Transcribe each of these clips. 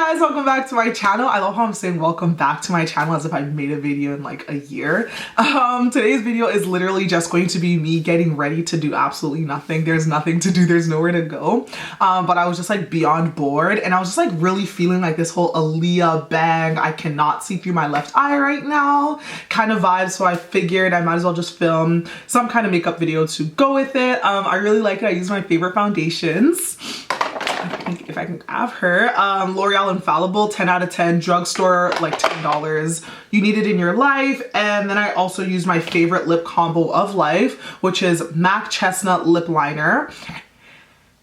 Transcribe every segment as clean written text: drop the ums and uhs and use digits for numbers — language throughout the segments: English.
guys, welcome back to my channel. I love how I'm saying welcome back to my channel as if I made a video in like a year. Today's video is literally just going to be me getting ready to do absolutely nothing. There's nothing to do, there's nowhere to go. But I was just like beyond bored, and I was just like really feeling like this whole Aaliyah bang, I cannot see through my left eye right now kind of vibe. So I figured I might as well just film some kind of makeup video to go with it. I really like it. I use my favorite foundations. If I can have her, L'Oreal Infallible, 10 out of 10, drugstore, like $10. You need it in your life. And then I also use my favorite lip combo of life, which is MAC Chestnut Lip Liner.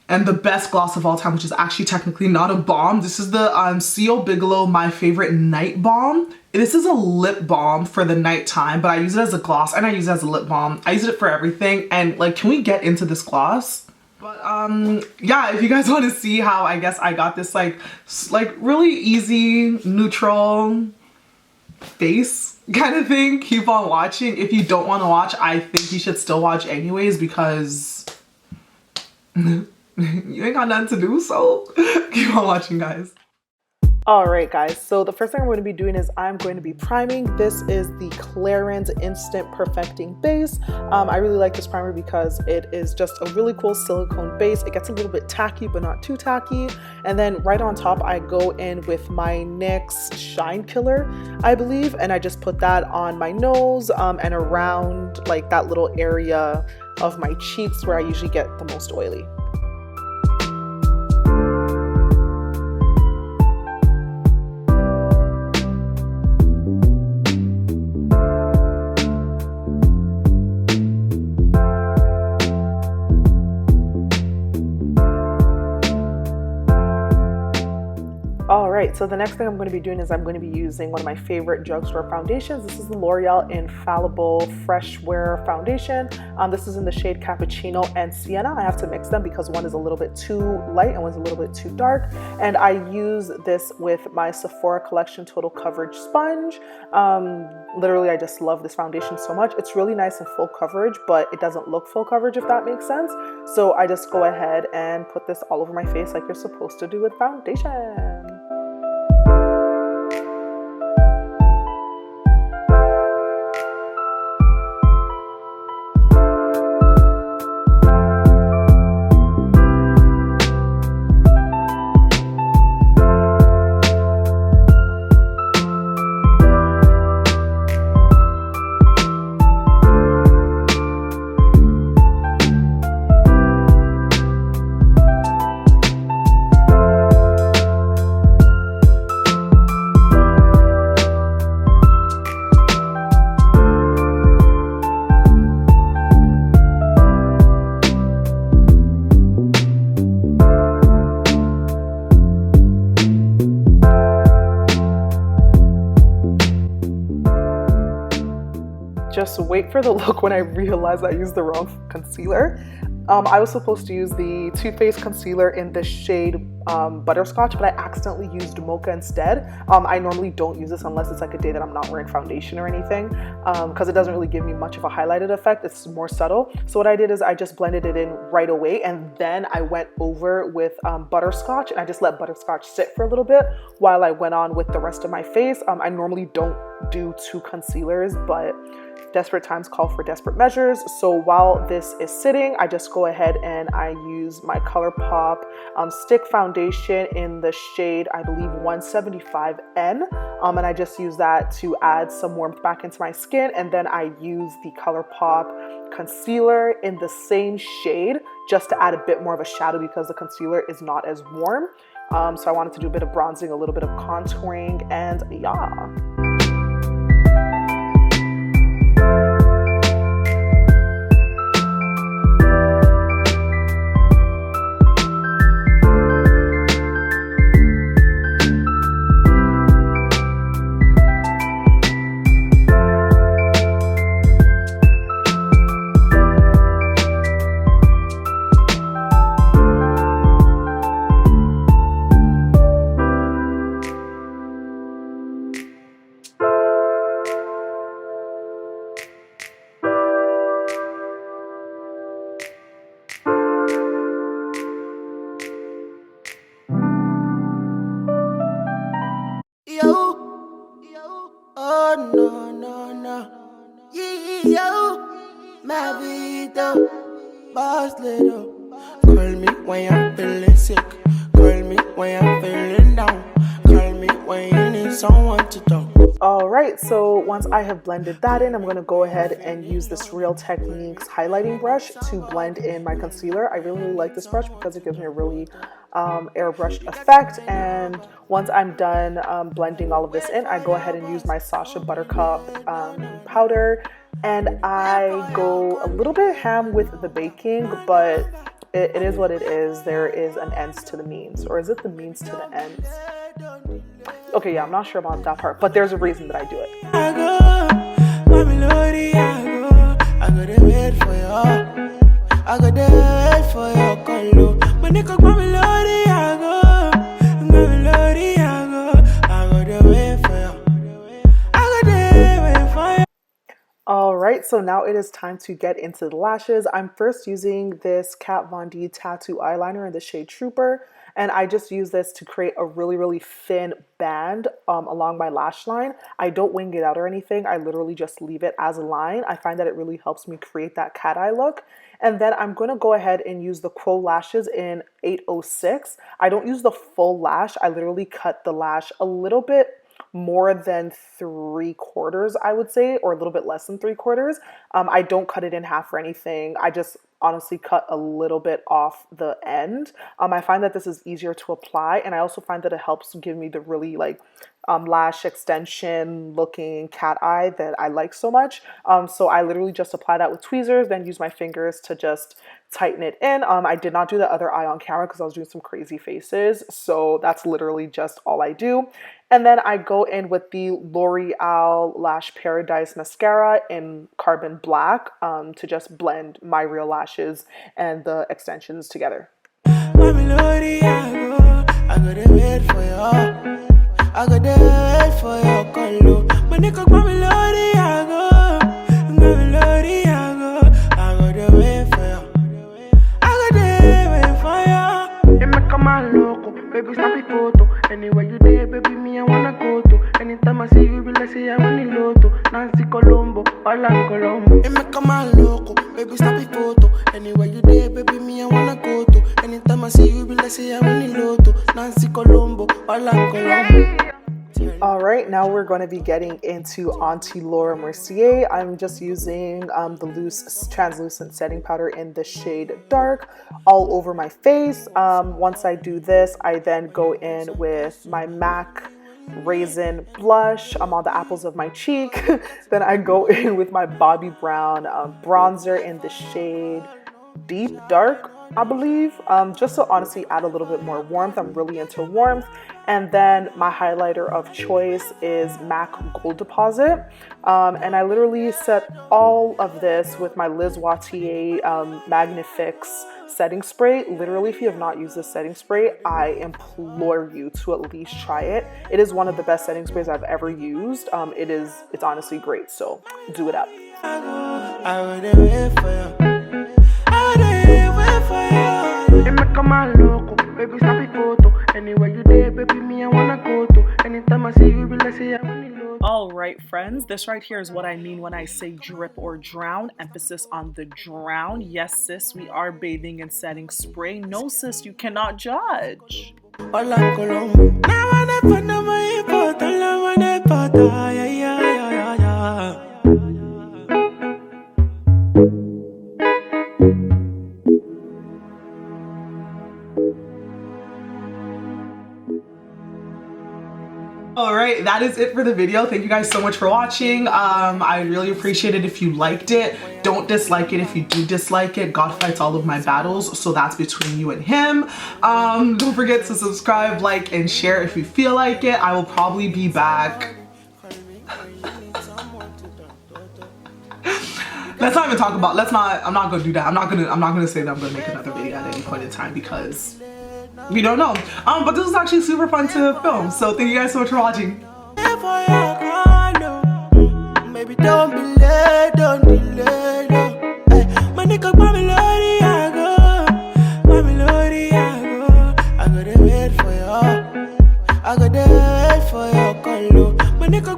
And the best gloss of all time, which is actually technically not a balm. This is the C.O. Bigelow My Favorite Night Balm. This is a lip balm for the nighttime, but I use it as a gloss and I use it as a lip balm. I use it for everything. And like, can we get into this gloss? But yeah, if you guys want to see how I guess I got this like really easy, neutral face kind of thing, keep on watching. If you don't want to watch, I think you should still watch anyways because you ain't got nothing to do, so keep on watching, guys. Alright guys, so the first thing I'm going to be doing is I'm going to be priming. This is the Clarins Instant Perfecting Base. I really like this primer because it is just a really cool silicone base. It gets a little bit tacky, but not too tacky. And then right on top, I go in with my NYX Shine Killer, I believe. And I just put that on my nose and around like that little area of my cheeks where I usually get the most oily. Alright, so the next thing I'm going to be doing is I'm going to be using one of my favorite drugstore foundations. This is the L'Oreal Infallible Fresh Wear Foundation. This is in the shade Cappuccino and Sienna. I have to mix them because one is a little bit too light and one's a little bit too dark. And I use this with my Sephora Collection Total Coverage Sponge. Literally, I just love this foundation so much. It's really nice and full coverage, but it doesn't look full coverage, if that makes sense. So I just go ahead and put this all over my face like you're supposed to do with foundation. Just wait for the look when I realized I used the wrong concealer. I was supposed to use the TooFaced concealer in the shade Butterscotch, but I accidentally used Mocha instead. I normally don't use this unless it's like a day that I'm not wearing foundation or anything, because it doesn't really give me much of a highlighted effect. It's more subtle. So what I did is I just blended it in right away, and then I went over with Butterscotch, and I just let Butterscotch sit for a little bit while I went on with the rest of my face. I normally don't do two concealers, but desperate times call for desperate measures. So while this is sitting, I just go ahead and I use my Colourpop stick foundation in the shade, I believe 175N. And I just use that to add some warmth back into my skin. And then I use the Colourpop concealer in the same shade just to add a bit more of a shadow because the concealer is not as warm. So I wanted to do a bit of bronzing, a little bit of contouring, and yeah. just little. Call me when you're feeling sick. Call me when you're feeling down. Call me when you need someone to talk. Alright, so once I have blended that in, I'm going to go ahead and use this Real Techniques highlighting brush to blend in my concealer. I really like this brush because it gives me a really airbrushed effect. And once I'm done blending all of this in, I go ahead and use my Sacha Buttercup powder. And I go a little bit ham with the baking, but it is what it is. There is an ends to the means. Or is it the means to the ends? Okay, yeah, I'm not sure about that part, but there's a reason that I do it. I go to wait for you. I go to wait for your call. When you come, Melody, I go to wait for you. I go to wait for you. Alright, so now it is time to get into the lashes. I'm first using this Kat Von D Tattoo Eyeliner in the shade Trooper. And I just use this to create a really, really thin band along my lash line. I don't wing it out or anything. I literally just leave it as a line. I find that it really helps me create that cat eye look. And then I'm going to go ahead and use the Quo Lashes in 806. I don't use the full lash. I literally cut the lash a little bit more than 3/4, I would say, or a little bit less than 3/4. I don't cut it in half or anything. I just honestly cut a little bit off the end. I find that this is easier to apply, and I also find that it helps give me the really like lash extension looking cat eye that I like so much. So I literally just apply that with tweezers, then use my fingers to just tighten it in. I did not do the other eye on camera because I was doing some crazy faces, so that's literally just all I do. And then I go in with the Loreal Lash Paradise mascara in Carbon Black to just blend my real lashes and the extensions together. I go to wait for you. I go to wait for your call. When you come, Melody, I go to wait for you. I go to wait for you. It make a man loco, baby, snap it photo. Anywhere you there, baby, me I wanna go to. Anytime I see you, be like say I want the lotto. Nancy Colombo, Orlando Colombo. It make a man loco, baby, snap it photo. Anywhere you there, baby, me I wanna go to. Anytime I see you, be like say I want the lotto. Nancy Colombo, Orlando Colombo. Alright, now we're going to be getting into Auntie Laura Mercier. I'm just using the loose translucent setting powder in the shade Dark all over my face. Once I do this, I then go in with my MAC Raizin blush on the apples of my cheek. Then I go in with my Bobbi Brown bronzer in the shade Deep Dark, I believe, just to honestly add a little bit more warmth. I'm really into warmth. And then my highlighter of choice is MAC Gold Deposit. And I literally set all of this with my Lise Watier Magnifix setting spray. Literally, if you have not used this setting spray, I implore you to at least try it. It is one of the best setting sprays I've ever used. It's honestly great, so do it up. I would wait for you. I would wait for you. It make a man loco, baby, snap it photo. Anywhere you there, baby, me I wanna go to. Anytime I see you, be like say I want to load. Alright friends, this right here is what I mean when I say drip or drown. Emphasis on the drown. Yes sis, we are bathing in setting spray. No sis, you cannot judge. Hola Colombo. Now I never know my import, yeah, yeah, yeah, yeah. Alright, that is it for the video. Thank you guys so much for watching. I really appreciate it if you liked it. Don't dislike it if you do dislike it. God fights all of my battles, so that's between you and him. Don't forget to subscribe, like, and share if you feel like it. I will probably be back. Let's not even talk about, I'm not gonna do that. I'm not gonna say that I'm gonna make another video at any point in time because we don't know. But this was actually super fun to film. So thank you guys so much for watching. Baby, don't be late, don't delay, no. Hey, my nigga, my melody, I go. My melody, I go. I gotta wait for you. I gotta wait for your call. My nigga,